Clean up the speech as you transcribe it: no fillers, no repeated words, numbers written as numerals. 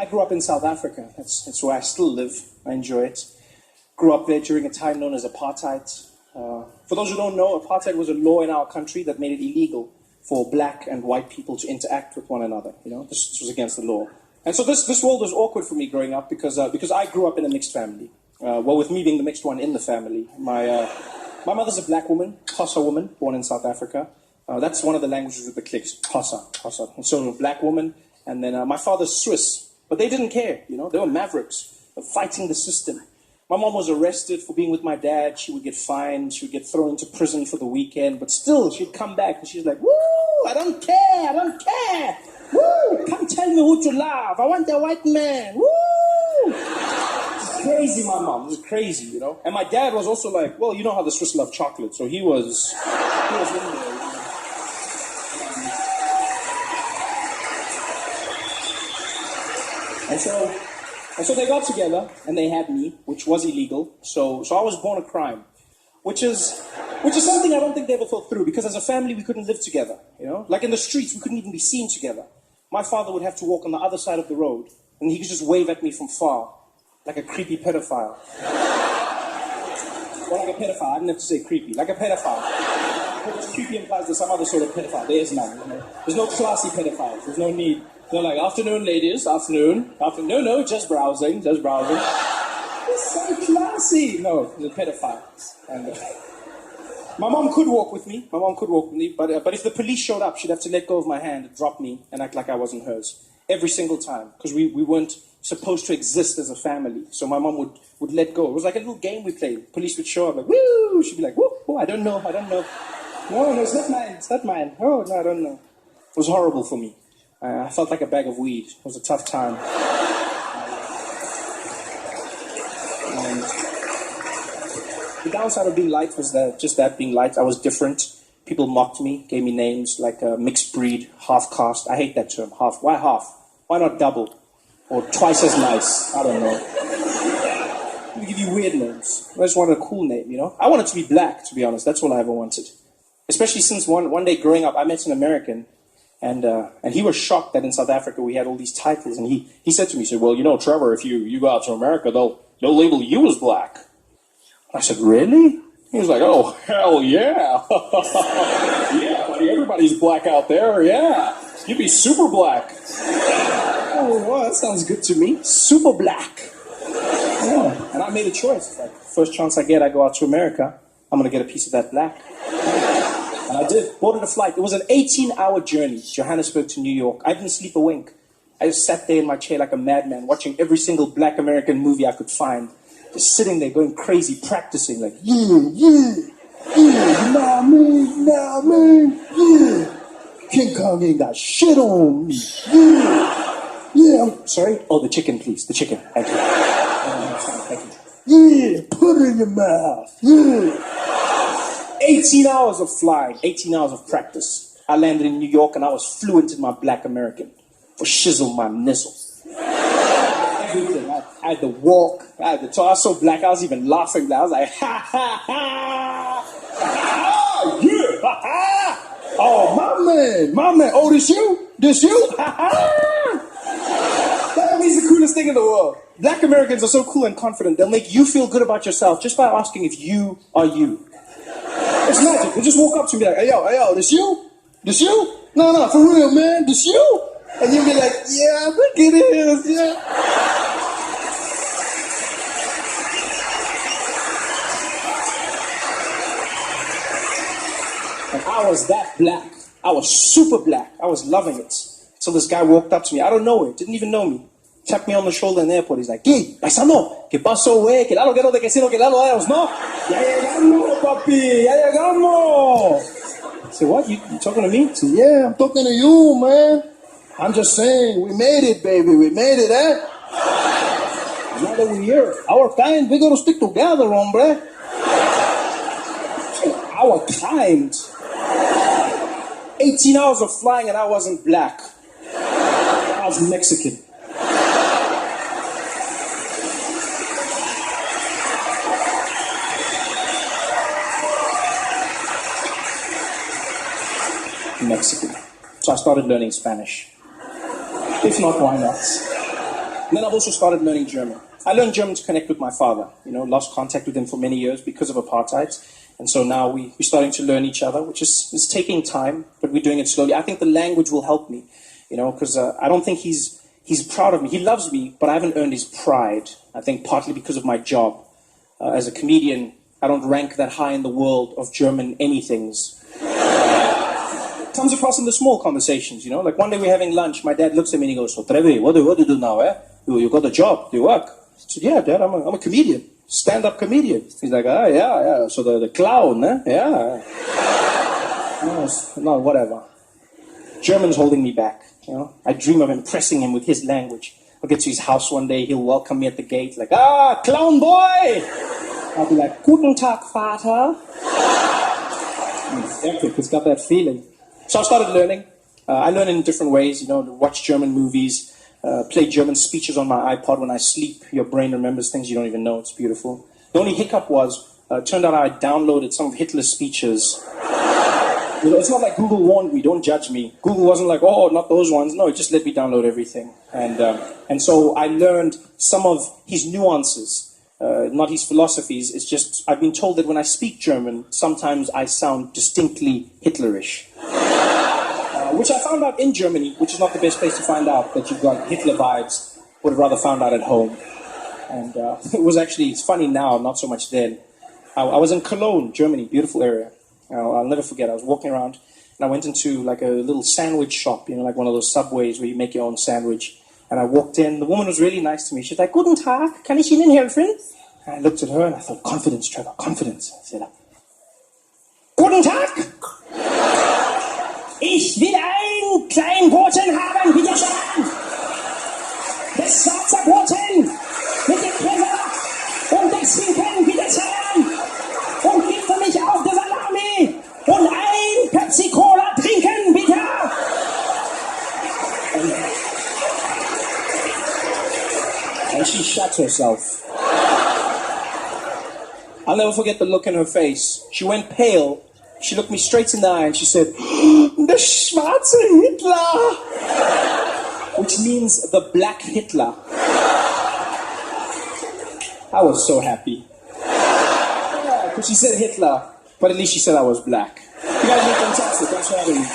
I grew up in South Africa. That's where I still live. I enjoy it. Grew up there during a time known as apartheid. For those who don't know, apartheid was a law in our country that made it illegal for black and white people to interact with one another. You know, this was against the law. And so this world was awkward for me growing up because I grew up in a mixed family. Well, with me being the mixed one in the family. My mother's a black woman, Xhosa woman, born in South Africa. That's one of the languages with the clicks, Xhosa. And so a black woman. And then my father's Swiss. But they didn't care, you know. They were mavericks, fighting the system. My mom was arrested for being with my dad. She would get fined. She would get thrown into prison for the weekend. But still, she'd come back and she's like, woo, I don't care. Woo, come tell me who to love. I want the white man. Woo. It's crazy, my mom. It was crazy, you know. And my dad was also like, well, you know how the Swiss love chocolate. So he was in there. And so they got together and they had me, which was illegal. So I was born a crime, which is something I don't think they ever thought through, because as a family we couldn't live together, you know? Like in the streets we couldn't even be seen together. My father would have to walk on the other side of the road and he could just wave at me from far, like a creepy pedophile. Or like a pedophile, I didn't have to say creepy, like a pedophile. Because creepy implies there's some other sort of pedophile. There is none, you know? There's no classy pedophiles, there's no need. They're like, afternoon, ladies, afternoon. No, just browsing. It's so classy. No, the pedophile. And my mom could walk with me. But if the police showed up, she'd have to let go of my hand and drop me and act like I wasn't hers. Every single time. Because we weren't supposed to exist as a family. So my mom would let go. It was like a little game we played. Police would show up like, woo! She'd be like, woo, I don't know. No, it's not mine. Oh, no, I don't know. It was horrible for me. I felt like a bag of weed. It was a tough time. The downside of being light was that being light, I was different. People mocked me, gave me names like mixed breed, half caste. I hate that term, half. Why half? Why not double? Or twice as nice? I don't know. They give you weird names. I just wanted a cool name, you know? I wanted to be black, to be honest. That's all I ever wanted. Especially since one day growing up, I met an American. And he was shocked that in South Africa we had all these titles. And he said to me, well, you know, Trevor, if you go out to America, they'll label you as black. I said, really? He was like, oh, hell yeah. Yeah, buddy, everybody's black out there, yeah. You'd be super black. Oh, well, that sounds good to me. Super black. Yeah. And I made a choice. Like, first chance I get, I go out to America. I'm going to get a piece of that black. And I did. Boarded a flight. It was an 18-hour journey, Johannesburg to New York. I didn't sleep a wink. I just sat there in my chair like a madman, watching every single black American movie I could find. Just sitting there going crazy, practicing like, yeah, you know what I mean, yeah. King Kong ain't got shit on me, yeah. Sorry? Oh, the chicken, please. The chicken. Thank you. Thank you. Yeah, put it in your mouth, yeah. 18 hours of flying, 18 hours of practice. I landed in New York and I was fluent in my black American. For shizzle my nizzle. Everything. I had to walk, I was so black, I was even laughing. I was like, ha ha ha! Yeah! Ha ha! Oh, my man! Oh, this you? Ha ha! That means the coolest thing in the world. Black Americans are so cool and confident, they'll make you feel good about yourself just by asking if you are you. It's magic. They just walk up to me like, hey yo, this you? This you? No, for real, man, this you? And you'll be like, yeah, I think it is, yeah. And I was that black. I was super black. I was loving it. So this guy walked up to me. I don't know it. Didn't even know me. Tapped me on the shoulder in the airport. He's like, ¿Qué? Paisano, ¿qué pasó, güey? Que lo quiero de que sí, que lo vemos, ¿no? Ya llegamos, papi, ya llegamos. I said, what? You talking to me? I said, yeah, I'm talking to you, man. I'm just saying, we made it, baby. We made it, eh? Now that we're here, our kind, we're going to stick together, hombre. Our kind. 18 hours of flying and I wasn't black. I was Mexican. Mexican. So I started learning Spanish. If not, why not? And then I've also started learning German. I learned German to connect with my father. Lost contact with him for many years because of apartheid. And so now we're starting to learn each other, which is taking time, but we're doing it slowly. I think the language will help me, because I don't think he's proud of me. He loves me, but I haven't earned his pride. I think partly because of my job. As a comedian, I don't rank that high in the world of German anythings. Comes across in the small conversations, Like one day we're having lunch, my dad looks at me and he goes, "So Trevi, what do you do now, eh? You got a job, do you work?" I said, "Yeah, Dad, I'm a comedian, stand-up comedian." He's like, "Ah, yeah, so the clown, eh? Yeah." No, whatever. German's holding me back, I dream of impressing him with his language. I'll get to his house one day, he'll welcome me at the gate, like, "Ah, clown boy!" I'll be like, "Guten Tag, Vater." It's epic, it's got that feeling. So I started learning. I learn in different ways, to watch German movies, play German speeches on my iPod when I sleep. Your brain remembers things you don't even know. It's beautiful. The only hiccup was, it turned out I downloaded some of Hitler's speeches. It's not like Google warned me, don't judge me. Google wasn't like, "Oh, not those ones." No, it just let me download everything. And so I learned some of his nuances, not his philosophies. It's just, I've been told that when I speak German, sometimes I sound distinctly Hitlerish. Which I found out in Germany, which is not the best place to find out that you've got Hitler vibes. Would have rather found out at home. And it's funny now, not so much then. I was in Cologne, Germany, beautiful area. I'll never forget, I was walking around and I went into like a little sandwich shop, like one of those Subways where you make your own sandwich. And I walked in, the woman was really nice to me. She's like, "Guten Tag, kann ich Ihnen helfen?" And I looked at her and I thought, confidence, Trevor, confidence. I said, "Guten Tag! Ich will einen kleinen Broten haben, bitte schön. Das schwarze Broten mit dem Käse und das Schinken, bitte schön. Und gib für mich auch die Salami und ein Pepsi-Cola trinken, bitte." And she shut herself. I'll never forget the look in her face. She went pale. She looked me straight in the eye and she said, "Der schwarze Hitler," which means the black Hitler. I was so happy. Yeah, because she said Hitler, but at least she said I was black. You guys are fantastic. Thanks for having me.